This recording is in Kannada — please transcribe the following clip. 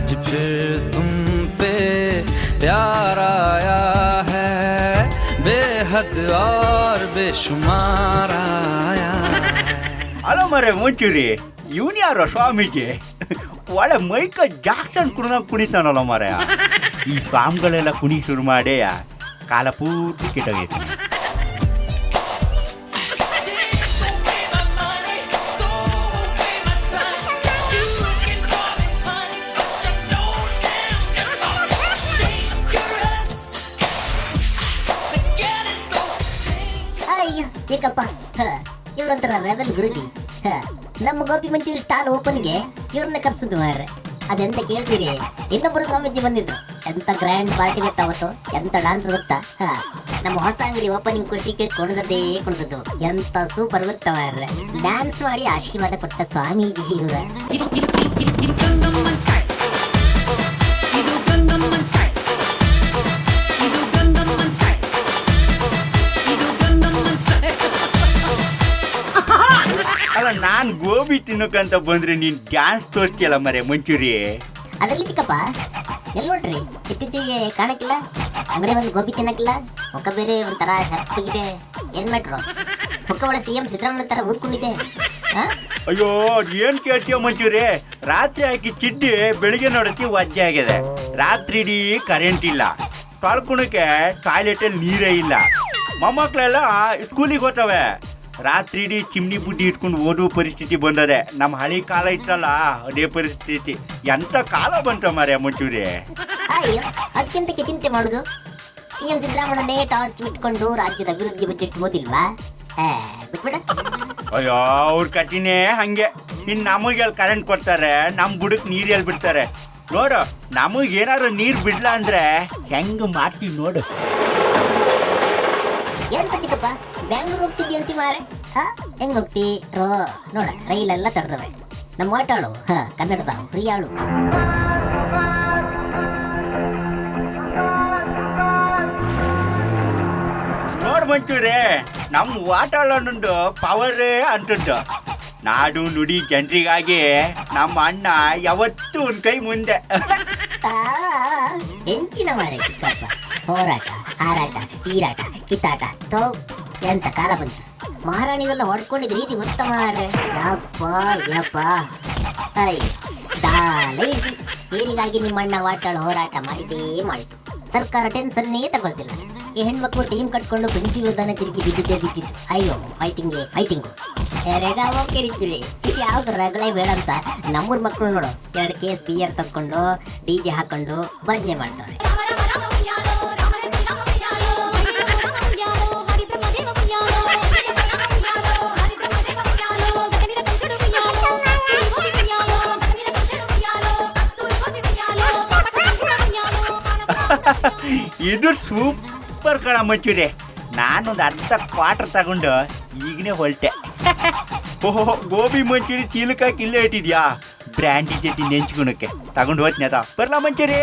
आज फिर तुम पे प्यार आया है बेहद और बेशुमार आया है. ಅಲ್ಲ ಮರೆ ಮುಂಚೂರಿ ಇವನ್ ಯಾರೋ ಸ್ವಾಮೀಜಿ ಒಳ್ಳೆ ಮೈಕ ಜಾಕ್ಸನ್ ಕುಣಿತಾನಲ್ಲ ಮರೆ. ಈ ಸ್ವಾಮಿಗಳೆಲ್ಲ ಕುಣಿ ಶುರು ಮಾಡಿ ಕಾಲ ಪೂರ್ತಿ ಕೆಟ್ಟೋಗೈತಿ. ಚಿಕ್ಕಪ್ಪ ಇವ್ರಂತರ ರೆಬಲ್ ಗುರುಜಿ ನಮ್ಮ ಗೋಪಿ ಮಂಚೂರಿ ಸ್ಟಾರ್ ಓಪನ್ಗೆ ಇವ್ರನ್ನ ಕರ್ಸಿದ್ದು ಮಾರ್ರೆ. ಅದೆಂತ ಕೇಳ್ತೀರಿ, ಇನ್ನೊಬ್ಬರು ಸ್ವಾಮೀಜಿ ಬಂದಿದ್ರು. ಎಂತ ಗ್ರ್ಯಾಂಡ್ ಪಾರ್ಟಿ ಗೊತ್ತಾ ಅವತ್ತು, ಎಂತ ಡಾನ್ಸ್ ಗೊತ್ತಾ. ನಮ್ಮ ಹೊಸ ಅಂಗಡಿ ಓಪನಿಂಗ್ ಖುಷಿಗೆ ಕುಣಿದದ್ದೇ ಕುಣಿದದ್ದು, ಎಂತ ಸೂಪರ್ ಗೊತ್ತಾ ಮಾರ್ರೆ. ಡ್ಯಾನ್ಸ್ ಮಾಡಿ ಆಶೀರ್ವಾದ ಕೊಟ್ಟ ಸ್ವಾಮೀಜಿ ಇವ್ರ. ಅಲ್ಲ ನಾನ್ ಗೋಬಿ ತಿನ್ನೋಕಂತ ಬಂದ್ರೆ ನೀನ್ ಡ್ಯಾನ್ಸ್ ತೋರಿಸ್ತೀಯಲ್ಲ ಮರೆ ಮಂಚೂರಿ. ಅದ್ರಲ್ಲಿ ಚಿಕ್ಕಪ್ಪ ಎಲ್ಲಿ ನೋಡ್ರಿ ಇತ್ತೀಚೆಗೆ ಕಾಣಕ್ಕಿಲ್ಲ, ಅಂಗಡಿ ಬಂದು ಗೋಬಿ ತಿನ್ನಕ್ಕಿಲ್ಲ, ಮುಖ ಬೇರೆ ಒಂಥರ ಸಪ್ಪಗಿದೆ. ಏನ್ ಮಾಡ್ರು ಮುಖ ಒಳ CM ಸಿದ್ದರಾಮಯ್ಯ ತರ ಊದ್ಕೊಂಡಿದೆ. ಅಯ್ಯೋ ಏನ್ ಕೇಳ್ತೀಯ ಮಂಚೂರಿ, ರಾತ್ರಿ ಹಾಕಿ ಚಿಡ್ಡಿ ಬೆಳಿಗ್ಗೆ ನೋಡಕ್ಕೆ ವಜ್ಜೆ ಆಗಿದೆ. ರಾತ್ರಿ ಇಡೀ ಕರೆಂಟ್ ಇಲ್ಲ, ತೊಳ್ಕೊಳಕ್ಕೆ ಟಾಯ್ಲೆಟ್ ಅಲ್ಲಿ ನೀರೇ ಇಲ್ಲ. ಮೊಮ್ಮಕ್ಳೆಲ್ಲ ಸ್ಕೂಲಿಗೆ ಹೋಗ್ತವೆ, ರಾತ್ರಿ ಇಡೀ ಚಿಮ್ನಿ ಬುಡ್ಡಿ ಇಟ್ಕೊಂಡು ಓದುವ ಪರಿಸ್ಥಿತಿ ಬಂದದೆ. ನಮ್ಮ ಹಳಿ ಕಾಲ ಇತ್ತಲ್ಲ ಅದೇ ಪರಿಸ್ಥಿತಿ. ಎಂತ ಕಾಲ ಬಂತ ಮಾರ್ರೆ ಮಂಚೂರಿ. ಅಯ್ಯೋ ಅದಕ್ಕಿಂತಕ್ಕೆ ಚಿಂತೆ ಮಾಡುದು. CM ಸಿದ್ದರಾಮಯ್ಯನೇ ಟಾರ್ಚ್ ಬಿಟ್ಕೊಂಡು ರಾಜ್ಯದ ಅಭಿವೃದ್ಧಿ ಬಜೆಟ್ ಓದಿಲ್ವಾ? ಬಿಟ್ಬಿಡ. ಅಯ್ಯೋ ಅವ್ರ ಕಟ್ಟಿನೇ ಹಂಗೆ. ಇನ್ ನಮಗೆಲ್ಲ ಕರೆಂಟ್ ಕೊಡ್ತಾರೆ, ನಮ್ ಬುಡಕ್ ನೀರ್ ಎಲ್ಲಿ ಬಿಡ್ತಾರೆ ನೋಡು. ನಮಗ್ ಏನಾದ್ರು ನೀರ್ ಬಿಡ್ಲಾ ಅಂದ್ರೆ ಹೆಂಗ್ ಮಾಡ್ತೀವಿ ನೋಡು. ಎಂತ ಚಿಕ್ಕಪ್ಪ ಬ್ಯಾಂಗ್ಳೂರ್ ಹೋಗ್ತಿದ್ದಿ ಅಂತಿ ಮಾರೆ. ಹೆಂಗ್ ಹೋಗ್ತಿ ನೋಡ, ರೈಲೆಲ್ಲ ತಡೆದವೆ. ನಮ್ಮ ಮಾತಾಳು ಕನ್ನಡದ ಪ್ರಿಯಾಳು. ನೋಡ್ ಮಂಚೂರಿ, ನಮ್ ವಾತಾವರಣದ್ದು ಪವರೇ ಅಂತದ್ದು. ನಾಡು ನುಡಿ ಜನರಿಗಾಗಿ ನಮ್ಮ ಅಣ್ಣ ಯಾವತ್ತೂ ಒಂದ್ ಕೈ ಮುಂದೆ. ಹೆಂಚಿನ ಮಾರೆ ಚಿಕ್ಕಪ್ಪ. ಹೋರಾಟ, ಹಾರಾಟ, ಚೀರಾಟ, ಕಿತ್ತಾಟ, ತೋ ಎಂತ ಕಾಲ ಬಂತು. ಮಹಾರಾಣಿಗೆಲ್ಲ ಹೊಡ್ಕೊಂಡಿದ್ ರೀತಿ ಗೊತ್ತ ಮಾರ್ರೆ. ಯಪ್ಪ ಯಪ್ಪ ನೀರಿಗಾಗಿ ನಿಮ್ಮಣ್ಣ ವಾಟಾಳು ಹೋರಾಟ ಮಾಡಿದ್ದೇ ಮಾಡಿತು. ಸರ್ಕಾರ ಟೆನ್ಷನ್ನೇ ತಗೊಳ್ತಿಲ್ಲ. ಈ ಹೆಣ್ಮಕ್ಳು ಟೀಮ್ ಕಟ್ಕೊಂಡು ಬೆಂಚಿ ಉದ್ದಾನೆ ತಿರುಗಿ ಬಿದ್ದಿದ್ದು. ಅಯ್ಯೋ ಫೈಟಿಂಗು ಎರೆಗಾವೋ ಕೆರಿತೀರಿ. ಇದು ಯಾವ್ದು ರಗಳೆ ಬೇಡ ಅಂತ ನಮ್ಮೂರ್ ಮಕ್ಕಳು ನೋಡು 2 ಕೇಸ್ ಬಿಯರ್ ತಕ್ಕೊಂಡು DJ ಹಾಕೊಂಡು ಭಜನೆ ಮಾಡ್ತಾರೆ. ಇದು ಸೂಪರ್ ಕಣ ಮಂಚೂರಿ. ನಾನೊಂದು ಅರ್ಧ ಕ್ವಾರ್ಟರ್ ತಗೊಂಡು ಈಗನೇ ಹೊಲ್ಟೆ. ಓಹೋ ಗೋಬಿ ಮಂಚೂರಿ ಚೀಲಕ್ಕಾಕಿ ಇಲ್ಲೇ ಇಟ್ಟಿದ್ಯಾ? ಬ್ರ್ಯಾಂಡಿ ಜೊತೆ ನೆಂಚ್ಕೊಳಕ್ಕೆ ತಗೊಂಡು ಹೋಗ್ತೀನಿ. ಅದ ಬರ್ಲಾ ಮಂಚೂರಿ.